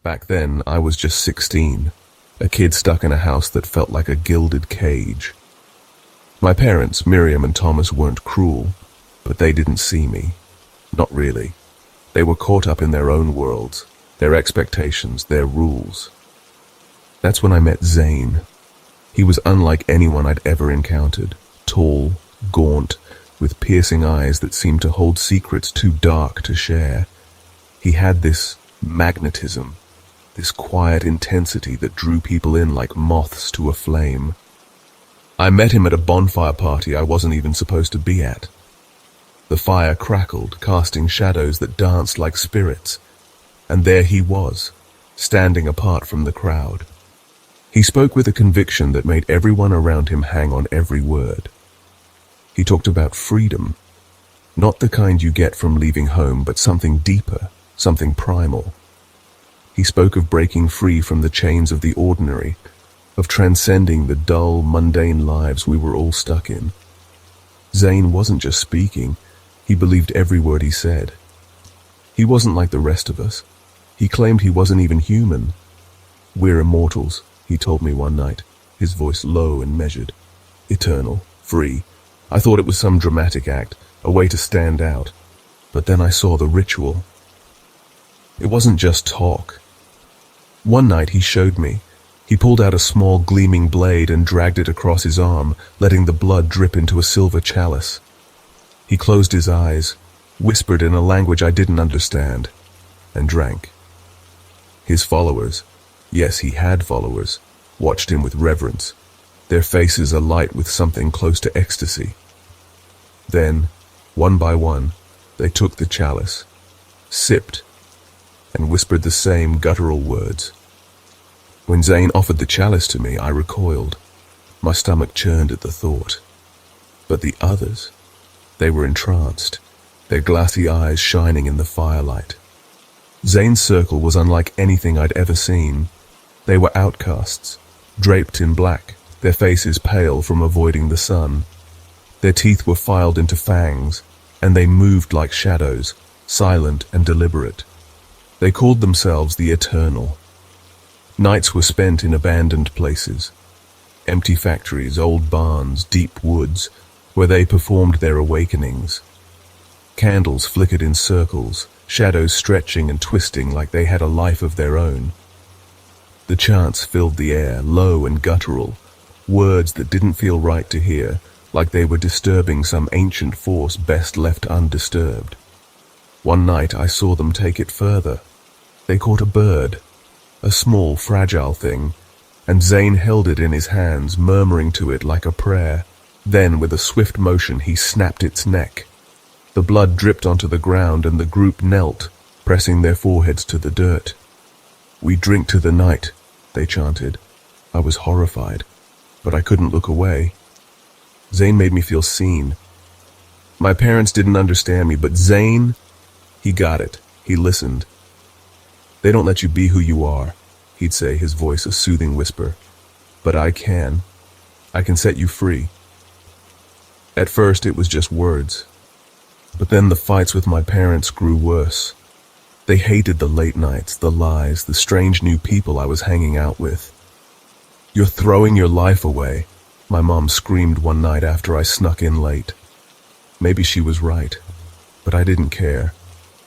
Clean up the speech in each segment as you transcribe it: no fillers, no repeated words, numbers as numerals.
Back then, I was just 16, a kid stuck in a house that felt like a gilded cage. My parents, Miriam and Thomas, weren't cruel, but they didn't see me. Not really. They were caught up in their own worlds, their expectations, their rules. That's when I met Zane. He was unlike anyone I'd ever encountered. Tall, gaunt, with piercing eyes that seemed to hold secrets too dark to share. He had this magnetism, this quiet intensity that drew people in like moths to a flame. I met him at a bonfire party I wasn't even supposed to be at. The fire crackled, casting shadows that danced like spirits, and there he was, standing apart from the crowd. He spoke with a conviction that made everyone around him hang on every word. He talked about freedom, not the kind you get from leaving home, but something deeper, something primal. He spoke of breaking free from the chains of the ordinary, of transcending the dull, mundane lives we were all stuck in. Zane wasn't just speaking, he believed every word he said. He wasn't like the rest of us. He claimed he wasn't even human. "We're immortals," he told me one night, his voice low and measured. "Eternal, free." I thought it was some dramatic act, a way to stand out. But then I saw the ritual. It wasn't just talk. One night he showed me. He pulled out a small gleaming blade and dragged it across his arm, letting the blood drip into a silver chalice. He closed his eyes, whispered in a language I didn't understand, and drank. His followers, yes, he had followers, watched him with reverence, their faces alight with something close to ecstasy. Then, one by one, they took the chalice, sipped, and whispered the same guttural words. When Zane offered the chalice to me, I recoiled. My stomach churned at the thought. But the others, they were entranced, their glassy eyes shining in the firelight. Zane's circle was unlike anything I'd ever seen. They were outcasts, draped in black, their faces pale from avoiding the sun. Their teeth were filed into fangs, and they moved like shadows, silent and deliberate. They called themselves the Eternal. Nights were spent in abandoned places, empty factories, old barns, deep woods, where they performed their awakenings. Candles flickered in circles, shadows stretching and twisting like they had a life of their own. The chants filled the air, low and guttural, words that didn't feel right to hear, like they were disturbing some ancient force best left undisturbed. One night I saw them take it further. They caught a bird, a small, fragile thing, and Zane held it in his hands, murmuring to it like a prayer. Then, with a swift motion, he snapped its neck. The blood dripped onto the ground, and the group knelt, pressing their foreheads to the dirt. "We drink to the night," they chanted. I was horrified, but I couldn't look away. Zane made me feel seen. My parents didn't understand me, but Zane, he got it. He listened. "They don't let you be who you are," he'd say, his voice a soothing whisper. "But I can. I can set you free." At first, it was just words. But then the fights with my parents grew worse. They hated the late nights, the lies, the strange new people I was hanging out with. "You're throwing your life away," my mom screamed one night after I snuck in late. Maybe she was right, but I didn't care.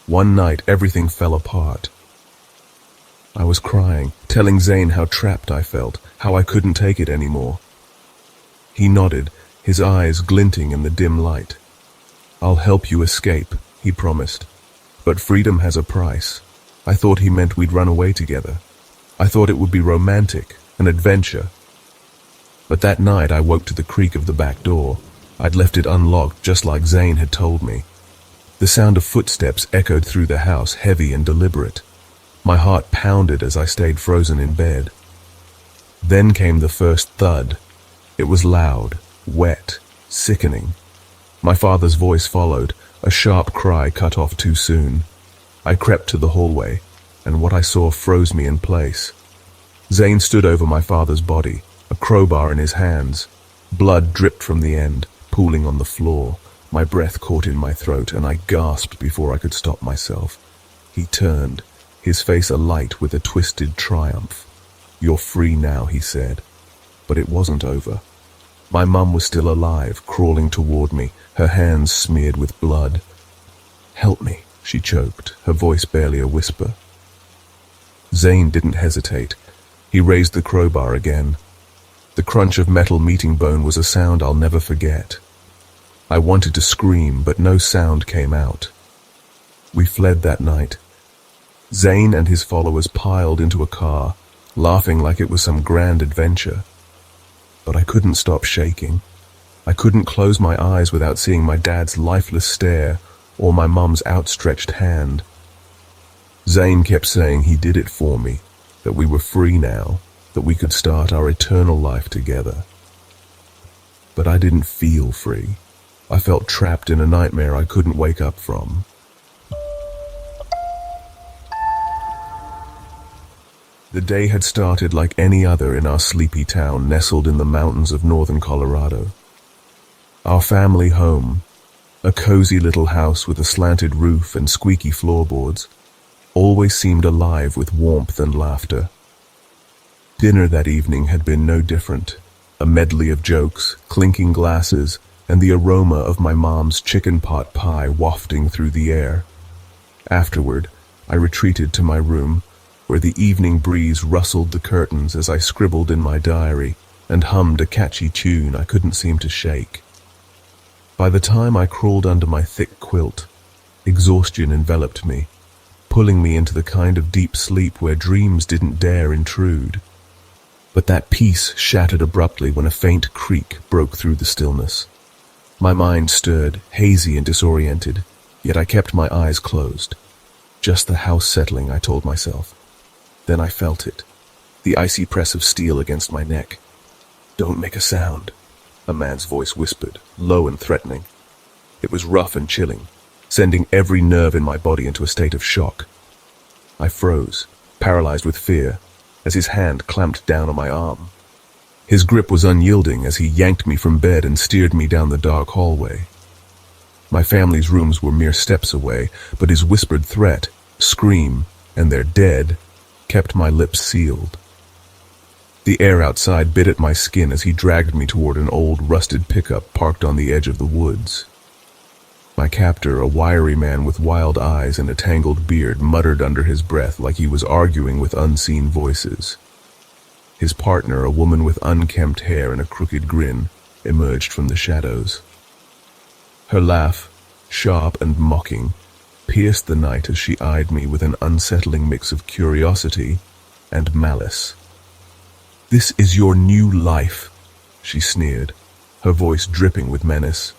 One night, everything fell apart. I was crying, telling Zane how trapped I felt, how I couldn't take it anymore. He nodded, his eyes glinting in the dim light. "I'll help you escape," he promised. "But freedom has a price." I thought he meant we'd run away together. I thought it would be romantic, an adventure. But that night I woke to the creak of the back door. I'd left it unlocked just like Zane had told me. The sound of footsteps echoed through the house, heavy and deliberate. My heart pounded as I stayed frozen in bed. Then came the first thud. It was loud, wet, sickening. My father's voice followed, a sharp cry cut off too soon. I crept to the hallway, and what I saw froze me in place. Zane stood over my father's body, a crowbar in his hands. Blood dripped from the end, pooling on the floor. My breath caught in my throat, and I gasped before I could stop myself. He turned, his face alight with a twisted triumph. "You're free now," he said. But it wasn't over. My mum was still alive, crawling toward me, her hands smeared with blood. "Help me," she choked, her voice barely a whisper. Zane didn't hesitate. He raised the crowbar again. The crunch of metal meeting bone was a sound I'll never forget. I wanted to scream, but no sound came out. We fled that night. Zane and his followers piled into a car, laughing like it was some grand adventure. But I couldn't stop shaking. I couldn't close my eyes without seeing my dad's lifeless stare or my mum's outstretched hand. Zane kept saying he did it for me, that we were free now, that we could start our eternal life together. But I didn't feel free. I felt trapped in a nightmare I couldn't wake up from. The day had started like any other in our sleepy town nestled in the mountains of northern Colorado. Our family home, a cozy little house with a slanted roof and squeaky floorboards, always seemed alive with warmth and laughter. Dinner that evening had been no different, a medley of jokes, clinking glasses, and the aroma of my mom's chicken pot pie wafting through the air. Afterward, I retreated to my room, where the evening breeze rustled the curtains as I scribbled in my diary and hummed a catchy tune I couldn't seem to shake. By the time I crawled under my thick quilt, exhaustion enveloped me, pulling me into the kind of deep sleep where dreams didn't dare intrude. But that peace shattered abruptly when a faint creak broke through the stillness. My mind stirred, hazy and disoriented, yet I kept my eyes closed. Just the house settling, I told myself. Then I felt it, the icy press of steel against my neck. "Don't make a sound," a man's voice whispered, low and threatening. It was rough and chilling, sending every nerve in my body into a state of shock. I froze, paralyzed with fear, as his hand clamped down on my arm. His grip was unyielding as he yanked me from bed and steered me down the dark hallway. My family's rooms were mere steps away, but his whispered threat, "Scream, and they're dead," kept my lips sealed. The air outside bit at my skin as he dragged me toward an old, rusted pickup parked on the edge of the woods. My captor, a wiry man with wild eyes and a tangled beard, muttered under his breath like he was arguing with unseen voices. His partner, a woman with unkempt hair and a crooked grin, emerged from the shadows. Her laugh, sharp and mocking, pierced the night as she eyed me with an unsettling mix of curiosity and malice. "This is your new life," she sneered, her voice dripping with menace.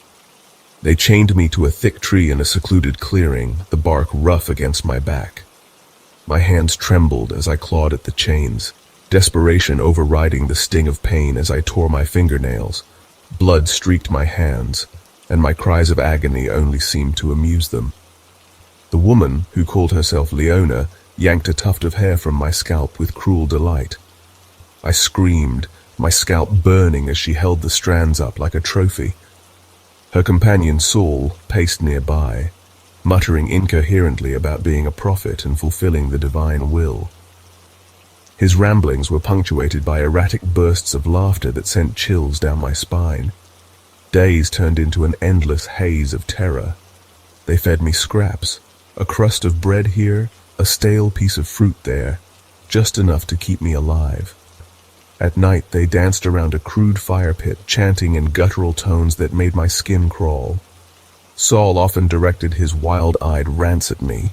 They chained me to a thick tree in a secluded clearing, the bark rough against my back. My hands trembled as I clawed at the chains, desperation overriding the sting of pain as I tore my fingernails. Blood streaked my hands, and my cries of agony only seemed to amuse them. The woman, who called herself Leona, yanked a tuft of hair from my scalp with cruel delight. I screamed, my scalp burning as she held the strands up like a trophy. Her companion Saul paced nearby, muttering incoherently about being a prophet and fulfilling the divine will. His ramblings were punctuated by erratic bursts of laughter that sent chills down my spine. Days turned into an endless haze of terror. They fed me scraps, a crust of bread here, a stale piece of fruit there, just enough to keep me alive. At night they danced around a crude fire pit, chanting in guttural tones that made my skin crawl. Saul often directed his wild-eyed rants at me,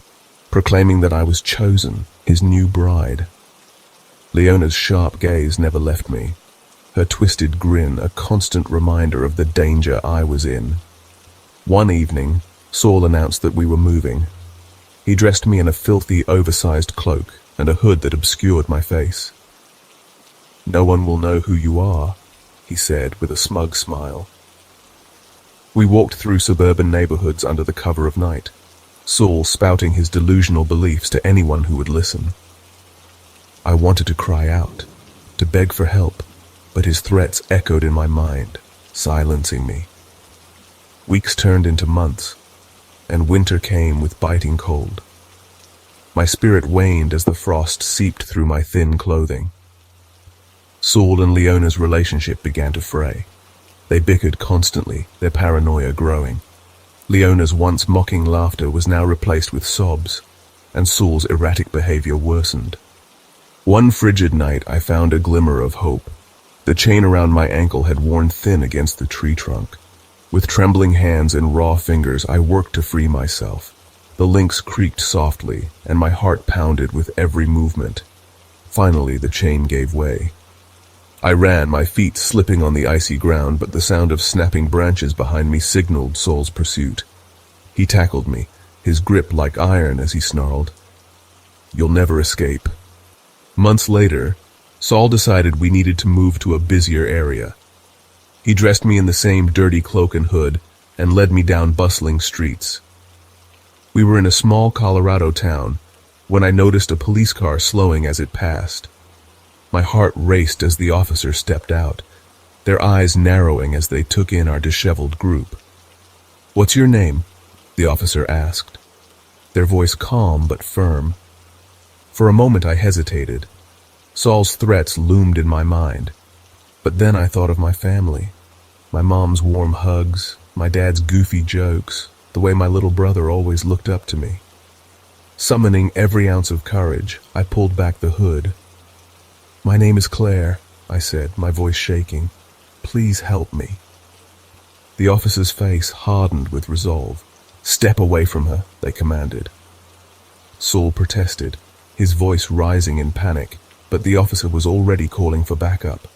proclaiming that I was chosen, his new bride. Leona's sharp gaze never left me, her twisted grin a constant reminder of the danger I was in. One evening, Saul announced that we were moving. He dressed me in a filthy, oversized cloak and a hood that obscured my face. "No one will know who you are," he said with a smug smile. We walked through suburban neighborhoods under the cover of night, Saul spouting his delusional beliefs to anyone who would listen. I wanted to cry out, to beg for help, but his threats echoed in my mind, silencing me. Weeks turned into months, and winter came with biting cold. My spirit waned as the frost seeped through my thin clothing. Saul and Leona's relationship began to fray. They bickered constantly, their paranoia growing. Leona's once mocking laughter was now replaced with sobs, and Saul's erratic behavior worsened. One frigid night I found a glimmer of hope. The chain around my ankle had worn thin against the tree trunk. With trembling hands and raw fingers, I worked to free myself. The links creaked softly, and my heart pounded with every movement. Finally, the chain gave way. I ran, my feet slipping on the icy ground, but the sound of snapping branches behind me signaled Saul's pursuit. He tackled me, his grip like iron as he snarled, "You'll never escape." Months later, Saul decided we needed to move to a busier area. He dressed me in the same dirty cloak and hood and led me down bustling streets. We were in a small Colorado town when I noticed a police car slowing as it passed. My heart raced as the officer stepped out, their eyes narrowing as they took in our disheveled group. "What's your name?" the officer asked, their voice calm but firm. For a moment I hesitated. Saul's threats loomed in my mind. But then I thought of my family, my mom's warm hugs, my dad's goofy jokes, the way my little brother always looked up to me. Summoning every ounce of courage, I pulled back the hood. "My name is Claire," I said, my voice shaking. "Please help me." The officer's face hardened with resolve. "Step away from her," they commanded. Saul protested, his voice rising in panic, but the officer was already calling for backup.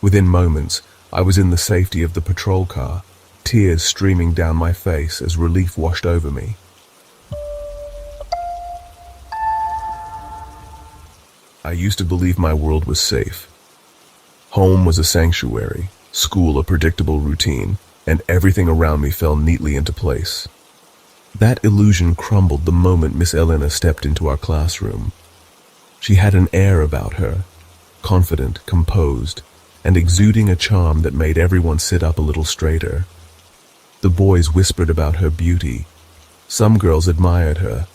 Within moments, I was in the safety of the patrol car, tears streaming down my face as relief washed over me. I used to believe my world was safe. Home was a sanctuary, school a predictable routine, and everything around me fell neatly into place. That illusion crumbled the moment Miss Elena stepped into our classroom. She had an air about her, confident, composed, and exuding a charm that made everyone sit up a little straighter. The boys whispered about her beauty. Some girls admired her,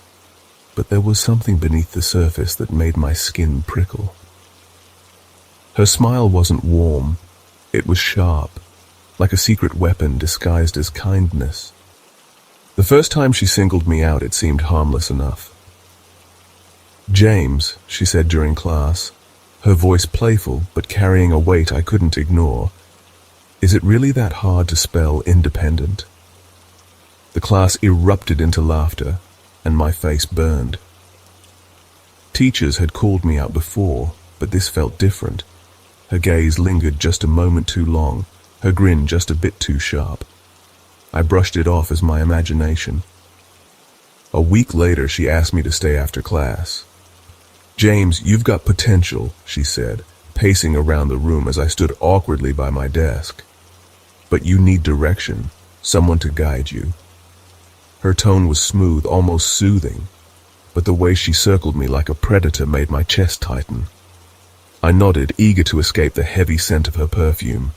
but there was something beneath the surface that made my skin prickle. Her smile wasn't warm, it was sharp, like a secret weapon disguised as kindness. The first time she singled me out, it seemed harmless enough. "James," she said during class, her voice playful but carrying a weight I couldn't ignore. "Is it really that hard to spell independent?" The class erupted into laughter, and my face burned. Teachers had called me out before, but this felt different. Her gaze lingered just a moment too long, her grin just a bit too sharp. I brushed it off as my imagination. A week later, she asked me to stay after class. "James, you've got potential," she said, pacing around the room as I stood awkwardly by my desk. "But you need direction, someone to guide you." Her tone was smooth, almost soothing, but the way she circled me like a predator made my chest tighten. I nodded, eager to escape the heavy scent of her perfume.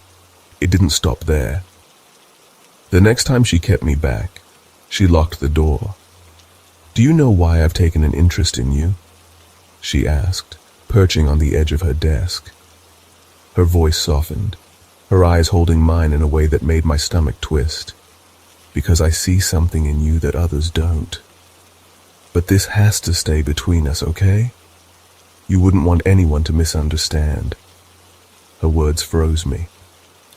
It didn't stop there. The next time she kept me back, she locked the door. "Do you know why I've taken an interest in you?" she asked, perching on the edge of her desk. Her voice softened, her eyes holding mine in a way that made my stomach twist. "Because I see something in you that others don't. But this has to stay between us, okay? You wouldn't want anyone to misunderstand." Her words froze me.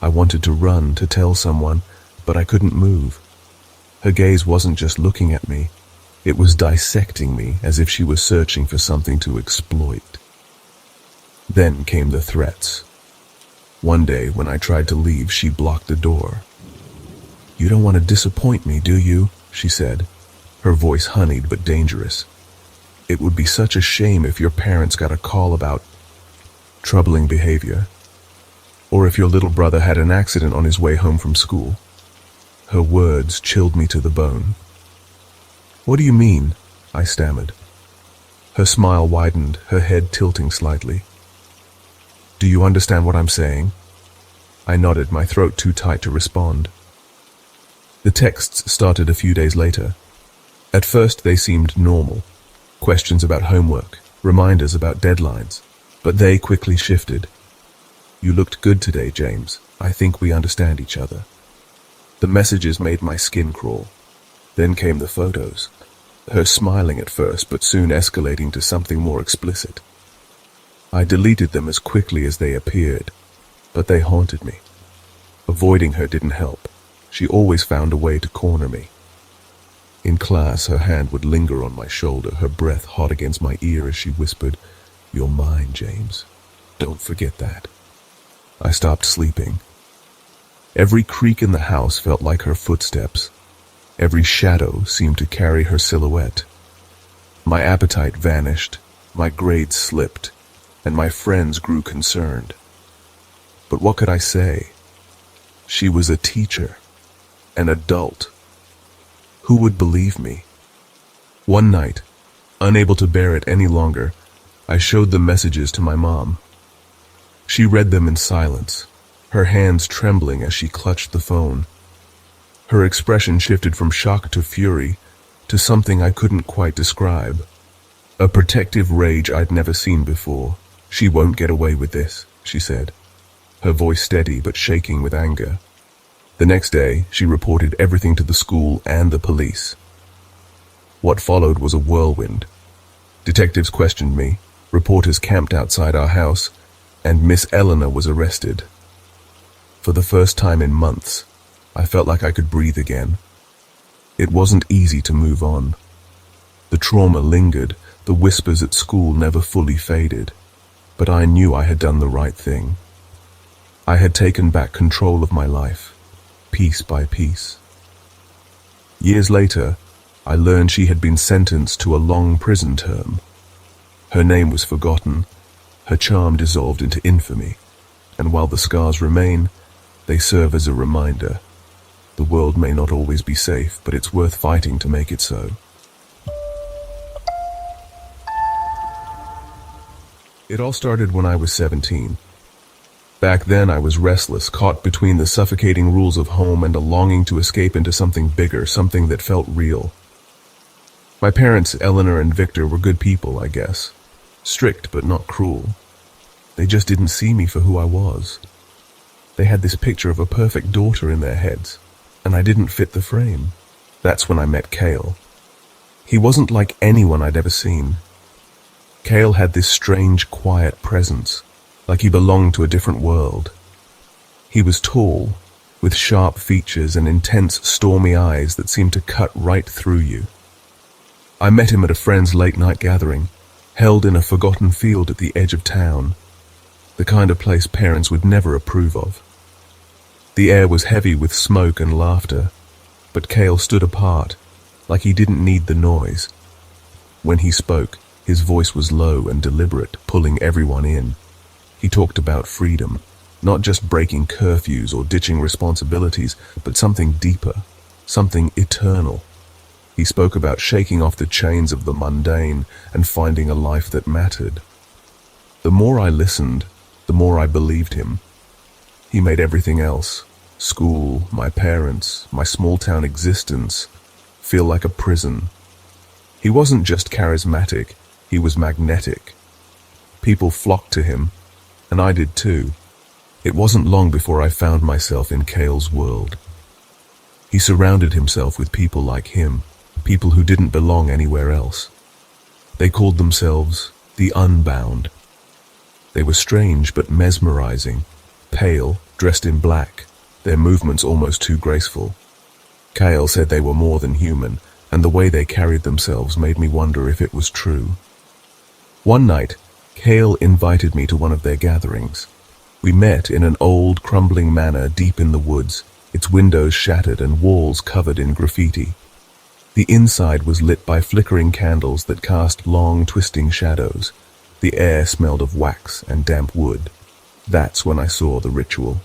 I wanted to run, to tell someone, but I couldn't move. Her gaze wasn't just looking at me, it was dissecting me as if she was searching for something to exploit. Then came the threats. One day, when I tried to leave, she blocked the door. "You don't want to disappoint me, do you?" she said, her voice honeyed but dangerous. "It would be such a shame if your parents got a call about troubling behavior, or if your little brother had an accident on his way home from school." Her words chilled me to the bone. "What do you mean?" I stammered. Her smile widened, her head tilting slightly. "Do you understand what I'm saying?" I nodded, my throat too tight to respond. The texts started a few days later. At first they seemed normal. Questions about homework, reminders about deadlines. But they quickly shifted. "You looked good today, James. I think we understand each other." The messages made my skin crawl. Then came the photos. Her smiling at first, but soon escalating to something more explicit. I deleted them as quickly as they appeared, but they haunted me. Avoiding her didn't help. She always found a way to corner me. In class, her hand would linger on my shoulder, her breath hot against my ear as she whispered, "You're mine, James. Don't forget that." I stopped sleeping. Every creak in the house felt like her footsteps. Every shadow seemed to carry her silhouette. My appetite vanished, my grades slipped, and my friends grew concerned. But what could I say? She was a teacher, an adult. Who would believe me? One night, unable to bear it any longer, I showed the messages to my mom. She read them in silence, her hands trembling as she clutched the phone. Her expression shifted from shock to fury, to something I couldn't quite describe. A protective rage I'd never seen before. "She won't get away with this," she said, her voice steady but shaking with anger. The next day, she reported everything to the school and the police. What followed was a whirlwind. Detectives questioned me, reporters camped outside our house, and Miss Eleanor was arrested. For the first time in months, I felt like I could breathe again. It wasn't easy to move on. The trauma lingered, the whispers at school never fully faded, but I knew I had done the right thing. I had taken back control of my life, piece by piece. Years later, I learned she had been sentenced to a long prison term. Her name was forgotten, her charm dissolved into infamy, and while the scars remain, they serve as a reminder. The world may not always be safe, but it's worth fighting to make it so. It all started when I was 17. Back then I was restless, caught between the suffocating rules of home and a longing to escape into something bigger, something that felt real. My parents, Eleanor and Victor, were good people, I guess. Strict but not cruel. They just didn't see me for who I was. They had this picture of a perfect daughter in their heads, and I didn't fit the frame. That's when I met Cale. He wasn't like anyone I'd ever seen. Cale had this strange, quiet presence, like he belonged to a different world. He was tall, with sharp features and intense, stormy eyes that seemed to cut right through you. I met him at a friend's late-night gathering, held in a forgotten field at the edge of town, the kind of place parents would never approve of. The air was heavy with smoke and laughter, but Cale stood apart, like he didn't need the noise. When he spoke, his voice was low and deliberate, pulling everyone in. He talked about freedom, not just breaking curfews or ditching responsibilities, but something deeper, something eternal. He spoke about shaking off the chains of the mundane and finding a life that mattered. The more I listened, the more I believed him. He made everything else, school, my parents, my small-town existence, feel like a prison. He wasn't just charismatic, he was magnetic. People flocked to him, and I did too. It wasn't long before I found myself in Cale's world. He surrounded himself with people like him, people who didn't belong anywhere else. They called themselves the Unbound. They were strange but mesmerizing, pale, dressed in black, their movements almost too graceful. Cale said they were more than human, and the way they carried themselves made me wonder if it was true. One night, Cale invited me to one of their gatherings. We met in an old, crumbling manor deep in the woods, its windows shattered and walls covered in graffiti. The inside was lit by flickering candles that cast long, twisting shadows. The air smelled of wax and damp wood. That's when I saw the ritual.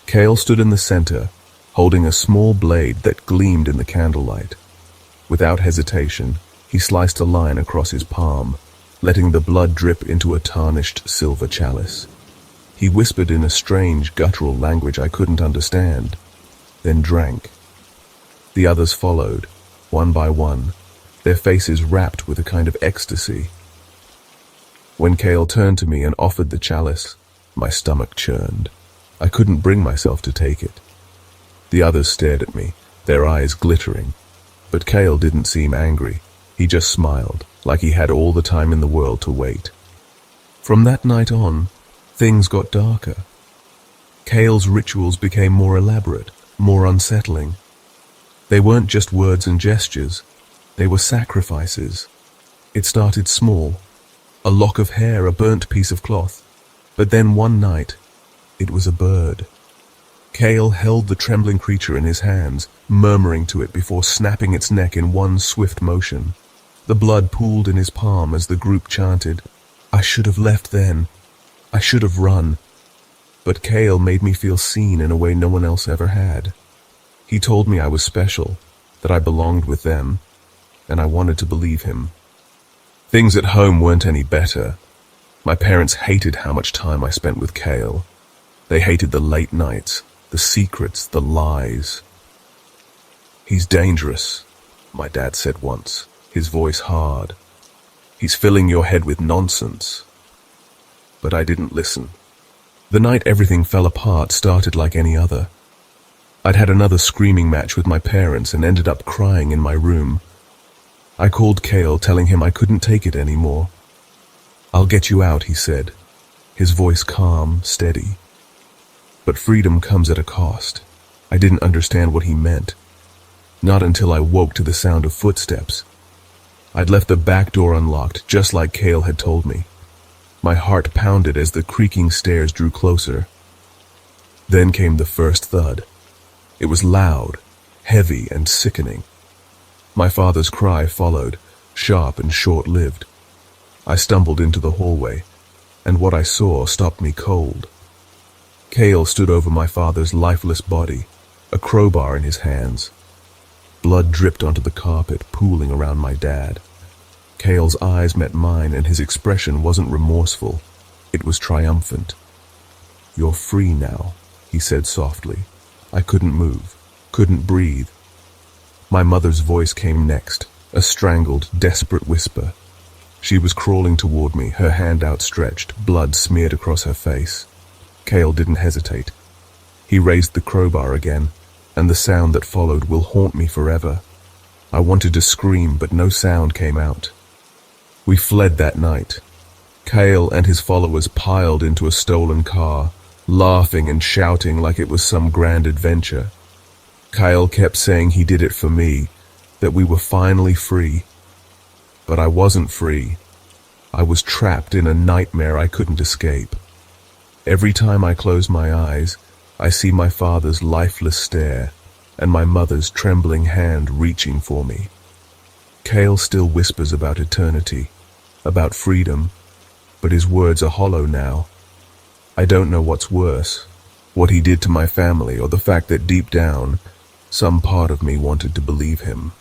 Cale stood in the center, holding a small blade that gleamed in the candlelight. Without hesitation, he sliced a line across his palm, letting the blood drip into a tarnished silver chalice. He whispered in a strange, guttural language I couldn't understand, then drank. The others followed, one by one, their faces wrapped with a kind of ecstasy. When Cale turned to me and offered the chalice, my stomach churned. I couldn't bring myself to take it. The others stared at me, their eyes glittering. But Cale didn't seem angry. He just smiled, like he had all the time in the world to wait. From that night on, things got darker. Cale's rituals became more elaborate, more unsettling. They weren't just words and gestures. They were sacrifices. It started small. A lock of hair, a burnt piece of cloth. But then one night, it was a bird. Cale held the trembling creature in his hands, murmuring to it before snapping its neck in one swift motion. The blood pooled in his palm as the group chanted, "I should have left then. I should have run." But Cale made me feel seen in a way no one else ever had. He told me I was special, that I belonged with them, and I wanted to believe him. Things at home weren't any better. My parents hated how much time I spent with Cale. They hated the late nights, the secrets, the lies. "He's dangerous," my dad said once, his voice hard. "He's filling your head with nonsense." But I didn't listen. The night everything fell apart started like any other. I'd had another screaming match with my parents and ended up crying in my room. I called Cale, telling him I couldn't take it anymore. "I'll get you out," he said, his voice calm, steady. But freedom comes at a cost. I didn't understand what he meant. Not until I woke to the sound of footsteps. I'd left the back door unlocked, just like Cale had told me. My heart pounded as the creaking stairs drew closer. Then came the first thud. It was loud, heavy, and sickening. My father's cry followed, sharp and short-lived. I stumbled into the hallway, and what I saw stopped me cold. Cale stood over my father's lifeless body, a crowbar in his hands. Blood dripped onto the carpet, pooling around my dad. Cale's eyes met mine, and his expression wasn't remorseful. It was triumphant. "You're free now," he said softly. I couldn't move, couldn't breathe. My mother's voice came next, a strangled, desperate whisper. She was crawling toward me, her hand outstretched, blood smeared across her face. Cale didn't hesitate. He raised the crowbar again, and the sound that followed will haunt me forever. I wanted to scream, but no sound came out. We fled that night. Cale and his followers piled into a stolen car, laughing and shouting like it was some grand adventure. Cale kept saying he did it for me, that we were finally free. But I wasn't free. I was trapped in a nightmare I couldn't escape. Every time I close my eyes, I see my father's lifeless stare and my mother's trembling hand reaching for me. Cale still whispers about eternity, about freedom, but his words are hollow now. I don't know what's worse, what he did to my family or the fact that deep down, some part of me wanted to believe him.